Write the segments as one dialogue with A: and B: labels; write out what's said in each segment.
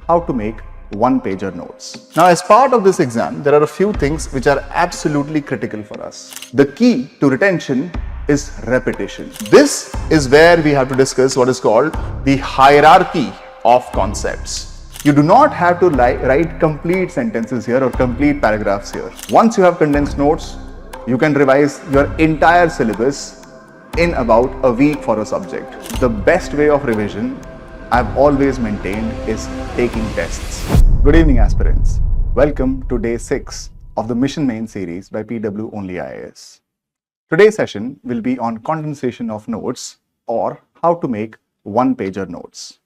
A: how to make one-pager notes. Now, as part of this exam, there are a few things which are absolutely critical for us. The key to retention is repetition. This is where we have to discuss what is called the hierarchy of concepts. You do not have to write complete sentences here or complete paragraphs here. Once you have condensed notes, you can revise your entire syllabus in about a week for a subject. The best way of revision I've always maintained is taking tests. Good evening, aspirants. Welcome to day 6 of the Mission Main series by PW Only IAS. Today's session will be on condensation of notes or how to make one-pager notes.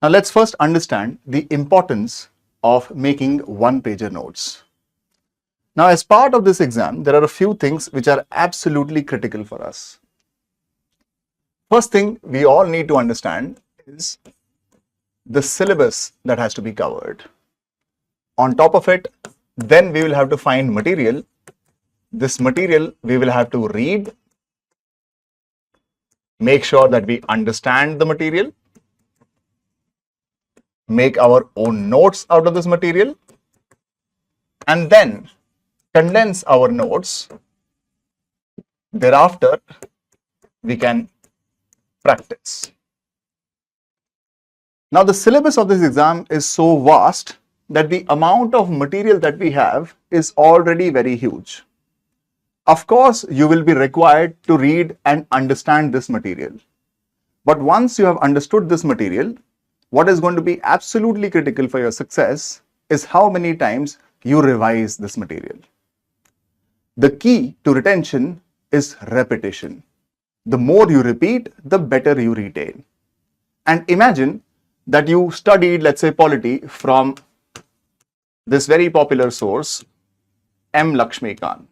A: Now let's first understand the importance of making one-pager notes. Now, as part of this exam, there are a few things which are absolutely critical for us. First thing we all need to understand is the syllabus that has to be covered. On top of it, then we will have to find material. This material we will have to read, make sure that we understand the material, make our own notes out of this material, and then condense our notes. Thereafter, we can practice. Now, the syllabus of this exam is so vast that the amount of material that we have is already very huge. Of course, you will be required to read and understand this material. But once you have understood this material, what is going to be absolutely critical for your success is how many times you revise this material. The key to retention is repetition. The more you repeat, the better you retain. And imagine that you studied, let's say, polity from this very popular source, M. Lakshmikant.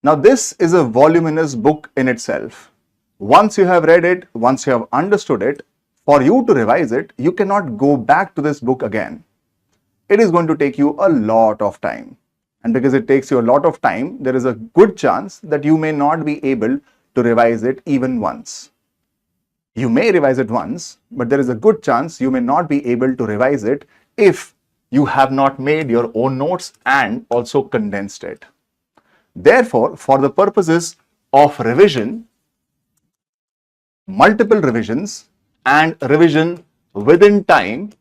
A: Now, this is a voluminous book in itself. Once you have read it, once you have understood it, for you to revise it, you cannot go back to this book again. It is going to take you a lot of time. And because it takes you a lot of time, there is a good chance that you may not be able to revise it even once. You may revise it once, but there is a good chance you may not be able to revise it if you have not made your own notes and also condensed it. Therefore, for the purposes of revision, multiple revisions and revision within time,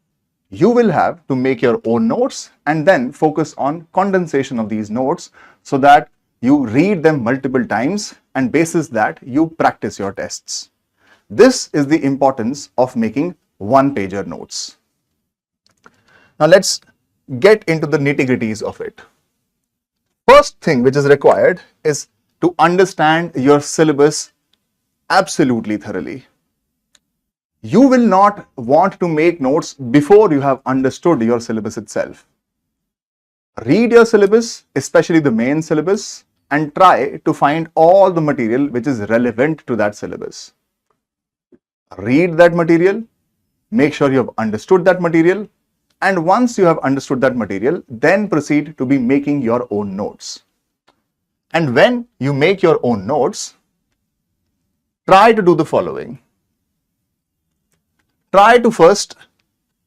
A: you will have to make your own notes and then focus on condensation of these notes so that you read them multiple times and basis that you practice your tests. This is the importance of making one-pager notes. Now let's get into the nitty-gritties of it. First thing which is required is to understand your syllabus absolutely thoroughly. You will not want to make notes before you have understood your syllabus itself. Read your syllabus, especially the main syllabus, and try to find all the material which is relevant to that syllabus. Read that material, make sure you have understood that material, and once you have understood that material, then proceed to be making your own notes. And when you make your own notes, try to do the following. Try to first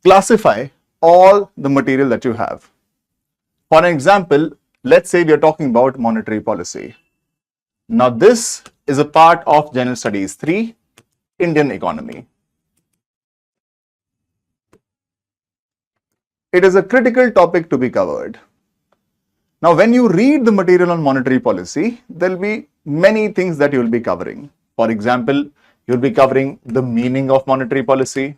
A: classify all the material that you have. For an example, let's say we are talking about monetary policy. Now, this is a part of General Studies 3, Indian economy. It is a critical topic to be covered. Now, when you read the material on monetary policy, there will be many things that you will be covering. For example, you will be covering the meaning of monetary policy.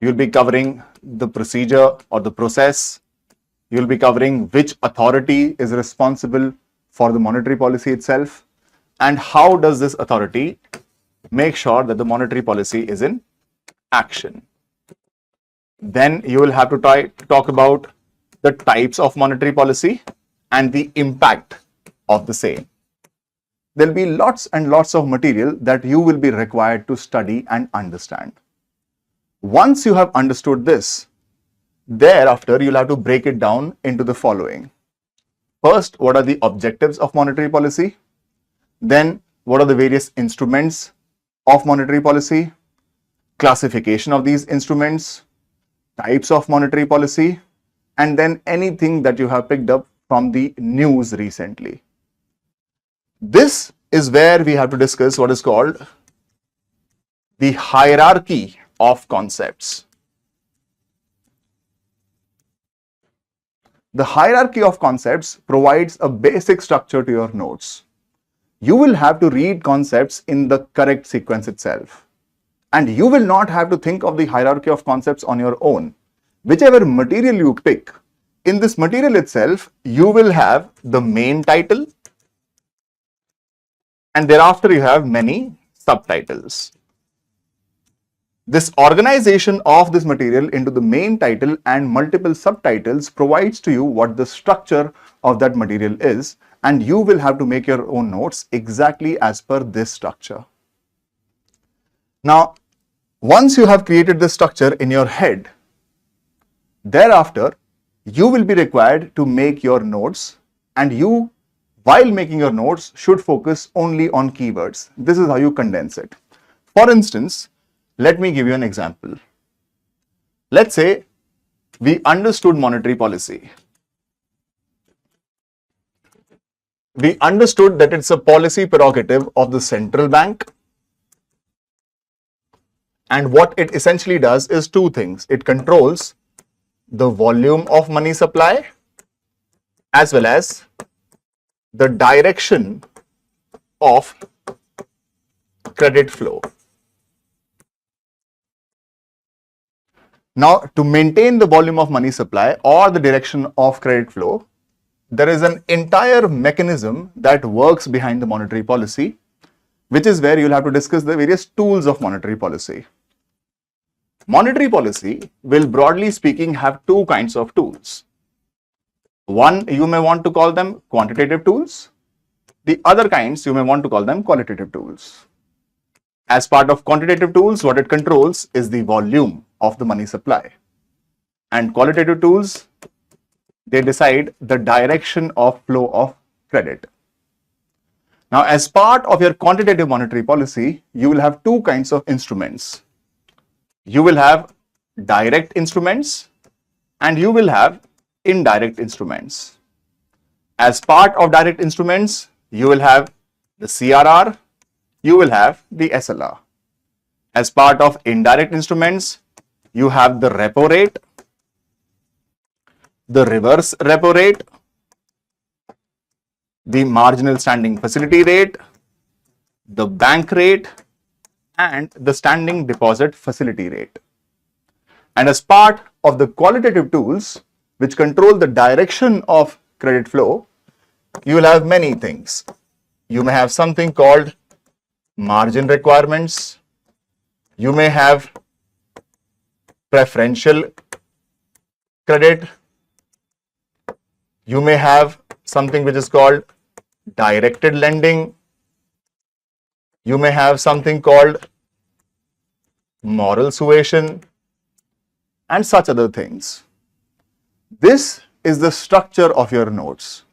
A: You will be covering the procedure or the process. You will be covering which authority is responsible for the monetary policy itself and how does this authority make sure that the monetary policy is in action. Then you will have to try to talk about the types of monetary policy and the impact of the same. There will be lots and lots of material that you will be required to study and understand. Once you have understood this, thereafter you'll have to break it down into the following. First, what are the objectives of monetary policy? Then, what are the various instruments of monetary policy? Classification of these instruments, types of monetary policy, and then anything that you have picked up from the news recently. This is where we have to discuss what is called the hierarchy of concepts. The hierarchy of concepts provides a basic structure to your notes. You will have to read concepts in the correct sequence itself. And you will not have to think of the hierarchy of concepts on your own. Whichever material you pick, in this material itself, you will have the main title, and thereafter you have many subtitles. This organization of this material into the main title and multiple subtitles provides to you what the structure of that material is, and you will have to make your own notes exactly as per this structure. Now, once you have created this structure in your head, thereafter, you will be required to make your notes, and you, while making your notes, should focus only on keywords. This is how you condense it. For instance, let me give you an example. Let's say we understood monetary policy. We understood that it's a policy prerogative of the central bank. And what it essentially does is two things. It controls the volume of money supply as well as the direction of credit flow. Now, to maintain the volume of money supply or the direction of credit flow, there is an entire mechanism that works behind the monetary policy, which is where you'll have to discuss the various tools of monetary policy. Monetary policy will, broadly speaking, have two kinds of tools. One, you may want to call them quantitative tools. The other kinds, you may want to call them qualitative tools. As part of quantitative tools, what it controls is the volume of the money supply. And qualitative tools, they decide the direction of flow of credit. Now, as part of your quantitative monetary policy, you will have two kinds of instruments. You will have direct instruments and you will have indirect instruments. As part of direct instruments, you will have the CRR, you will have the SLR. As part of indirect instruments, you have the repo rate, the reverse repo rate, the marginal standing facility rate, the bank rate, and the standing deposit facility rate. And as part of the qualitative tools, which control the direction of credit flow, you will have many things. You may have something called margin requirements. You may have preferential credit. You may have something which is called directed lending. You may have something called moral suasion and such other things. This is the structure of your notes.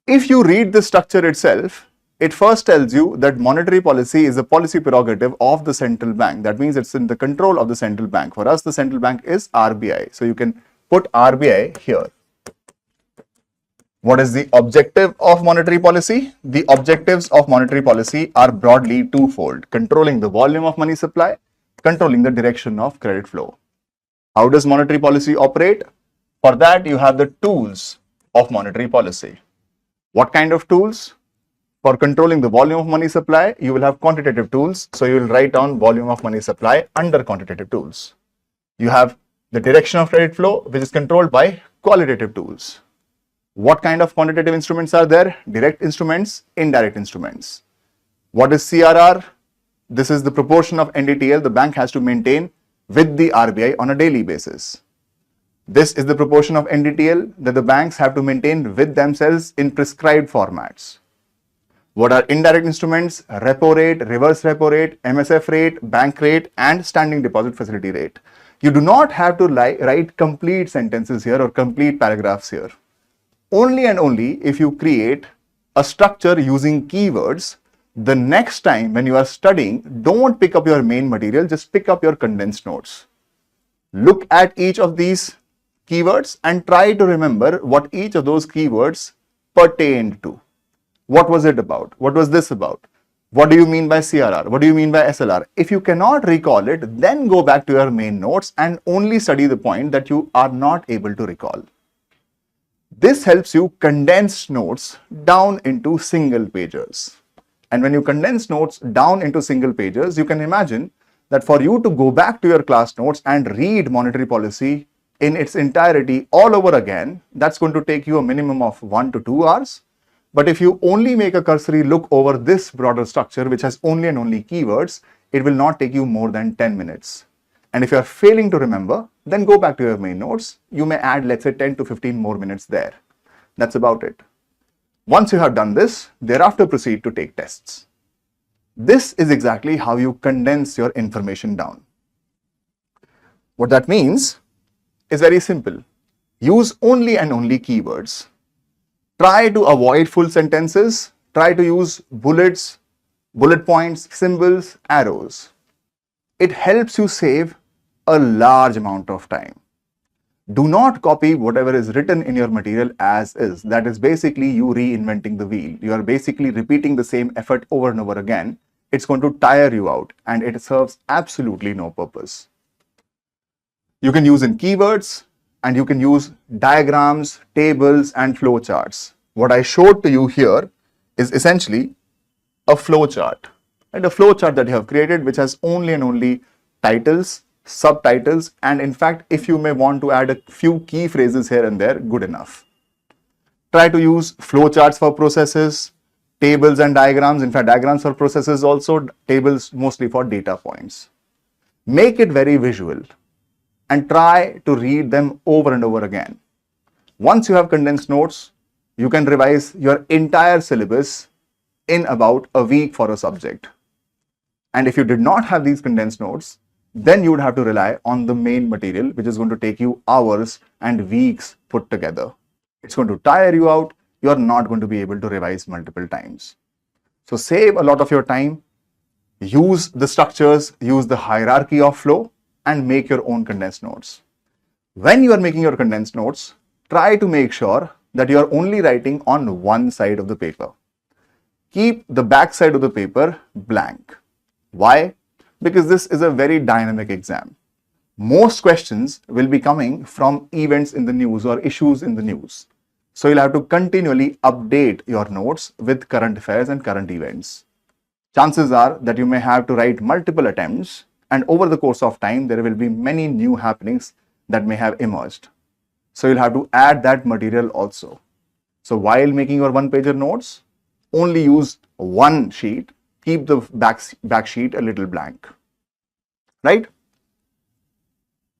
A: If you read the structure itself, it first tells you that monetary policy is a policy prerogative of the central bank. That means it's in the control of the central bank. For us, the central bank is RBI. So you can put RBI here. What is the objective of monetary policy? The objectives of monetary policy are broadly twofold: controlling the volume of money supply, controlling the direction of credit flow. How does monetary policy operate? For that, you have the tools of monetary policy. What kind of tools? For controlling the volume of money supply, you will have quantitative tools. So you will write down volume of money supply under quantitative tools. You have the direction of credit flow, which is controlled by qualitative tools. What kind of quantitative instruments are there? Direct instruments, indirect instruments. What is CRR? This is the proportion of NDTL the bank has to maintain with the RBI on a daily basis. This is the proportion of NDTL that the banks have to maintain with themselves in prescribed formats. What are indirect instruments? Repo rate, reverse repo rate, MSF rate, bank rate, and standing deposit facility rate. You do not have to write complete sentences here or complete paragraphs here. Only and only if you create a structure using keywords, the next time when you are studying, don't pick up your main material, just pick up your condensed notes. Look at each of these keywords and try to remember what each of those keywords pertained to. What was it about? What was this about? What do you mean by CRR? What do you mean by SLR? If you cannot recall it, then go back to your main notes and only study the point that you are not able to recall. This helps you condense notes down into single pages. And when you condense notes down into single pages, you can imagine that for you to go back to your class notes and read monetary policy in its entirety all over again, that's going to take you a minimum of 1 to 2 hours. But if you only make a cursory look over this broader structure, which has only and only keywords, it will not take you more than 10 minutes. And if you are failing to remember, then go back to your main notes. You may add, let's say, 10 to 15 more minutes there. That's about it. Once you have done this, thereafter proceed to take tests. This is exactly how you condense your information down. What that means is very simple. Use only and only keywords. Try to avoid full sentences. Try to use bullets, bullet points, symbols, arrows. It helps you save a large amount of time. Do not copy whatever is written in your material as is. That is basically you reinventing the wheel. You are basically repeating the same effort over and over again. It's going to tire you out and it serves absolutely no purpose. You can use in keywords and you can use diagrams, tables and flowcharts. What I showed to you here is essentially a flowchart. And a flowchart that you have created which has only and only titles, subtitles, and in fact, if you may want to add a few key phrases here and there, good enough. Try to use flowcharts for processes, tables and diagrams. In fact, diagrams for processes also, tables mostly for data points. Make it very visual and try to read them over and over again. Once you have condensed notes, you can revise your entire syllabus in about a week for a subject. And if you did not have these condensed notes, then you would have to rely on the main material, which is going to take you hours and weeks put together. It's going to tire you out. You are not going to be able to revise multiple times. So save a lot of your time, use the structures, use the hierarchy of flow, and make your own condensed notes. When you are making your condensed notes, try to make sure that you are only writing on one side of the paper. Keep the back side of the paper blank. Why? Because this is a very dynamic exam. Most questions will be coming from events in the news or issues in the news. So you'll have to continually update your notes with current affairs and current events. Chances are that you may have to write multiple attempts, and over the course of time, there will be many new happenings that may have emerged. So you'll have to add that material also. So while making your one-pager notes, only use one sheet. Keep the back sheet a little blank, right?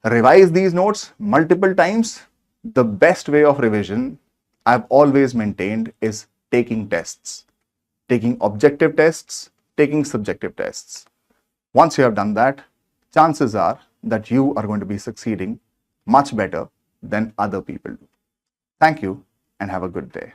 A: Revise these notes multiple times. The best way of revision I've always maintained is taking tests, taking objective tests, taking subjective tests. Once you have done that, chances are that you are going to be succeeding much better than other people do. Thank you and have a good day.